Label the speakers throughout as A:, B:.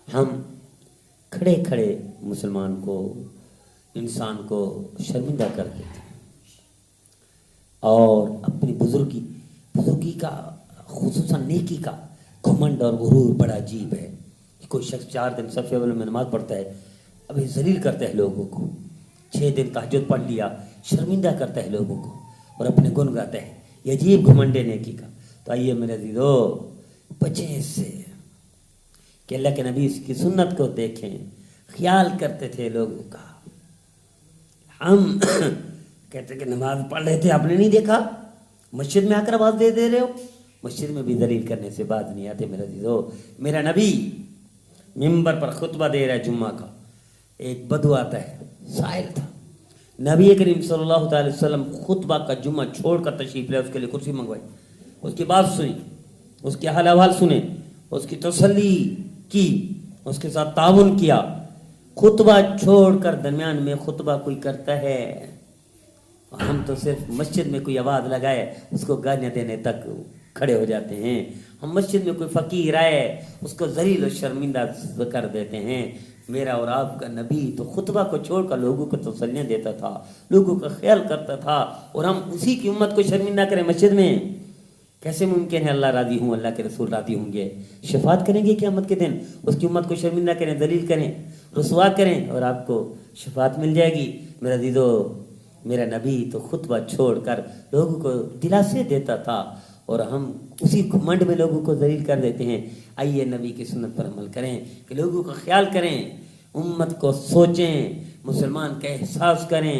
A: ہم کھڑے کھڑے مسلمان کو، انسان کو شرمندہ کر دیتے ہیں، اور اپنی بزرگی کا، خصوصاً نیکی کا گھمنڈ اور غرور بڑا عجیب ہے۔ کوئی شخص 4 دن صف اول میں نماز پڑھتا ہے، ابھی ذلیل کرتا ہے لوگوں کو، 6 دن تہجد پڑھ لیا، شرمندہ کرتا ہے لوگوں کو اور اپنے گن گاتا ہے، یہ عجیب گھمنڈ ہے نیکی کا۔ تو آئیے میرے عزیزو، بچیں اس سے کہ اللہ کے نبی اس کی سنت کو دیکھیں، خیال کرتے تھے لوگوں کا۔ ہم کہتے کہ نماز پڑھ رہے تھے، آپ نے نہیں دیکھا، مسجد میں آ کر آواز دے رہے ہو۔ مسجد میں بھی ذلیل کرنے سے بات نہیں آتے میرے عزیزو۔ میرا نبی ممبر پر خطبہ دے رہا ہے جمعہ کا، ایک بدو آتا ہے، سائل تھا، نبی کریم صلی اللہ تعالی وسلم خطبہ کا جمعہ چھوڑ کر تشریف لے، اس کے لیے کرسی منگوائی، اس کی بات سنی، اس کے حال احوال سنے، اس کی تسلی کی، اس کے ساتھ تعاون کیا۔ خطبہ چھوڑ کر درمیان میں خطبہ کوئی کرتا ہے، ہم تو صرف مسجد میں کوئی آواز لگائے اس کو گالیاں دینے تک کھڑے ہو جاتے ہیں۔ ہم مسجد میں کوئی فقیر آئے اس کو ذلیل و شرمندہ کر دیتے ہیں۔ میرا اور آپ کا نبی تو خطبہ کو چھوڑ کر لوگوں کو تسلیاں دیتا تھا، لوگوں کا خیال کرتا تھا، اور ہم اسی کی امت کو شرمندہ کریں مسجد میں؟ کیسے ممکن ہے؟ اللہ راضی ہوں، اللہ کے رسول راضی ہوں گے، شفاعت کریں گے قیامت کے دن، اس کی امت کو شرمندہ کریں، ذلیل کریں، رسوا کریں، اور آپ کو شفاعت مل جائے گی۔ میرا عزیزو، میرا نبی تو خطبہ چھوڑ کر لوگوں کو دلاسے دیتا تھا، اور ہم اسی گھمنڈ میں لوگوں کو ذلیل کر دیتے ہیں۔ آئیے نبی کی سنت پر عمل کریں کہ لوگوں کا خیال کریں، امت کو سوچیں، مسلمان کا احساس کریں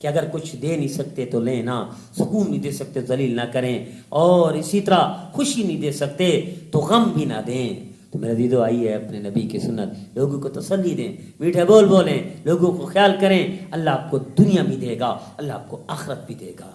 A: کہ اگر کچھ دے نہیں سکتے تو لیں نہ، سکون نہیں دے سکتے ذلیل نہ کریں، اور اسی طرح خوشی نہیں دے سکتے تو غم بھی نہ دیں۔ تو میرے عزیزو، آئیے اپنے نبی کی سنت، لوگوں کو تسلی دیں، میٹھے بول بولیں، لوگوں کو خیال کریں، اللہ آپ کو دنیا بھی دے گا، اللہ آپ کو آخرت بھی دے گا۔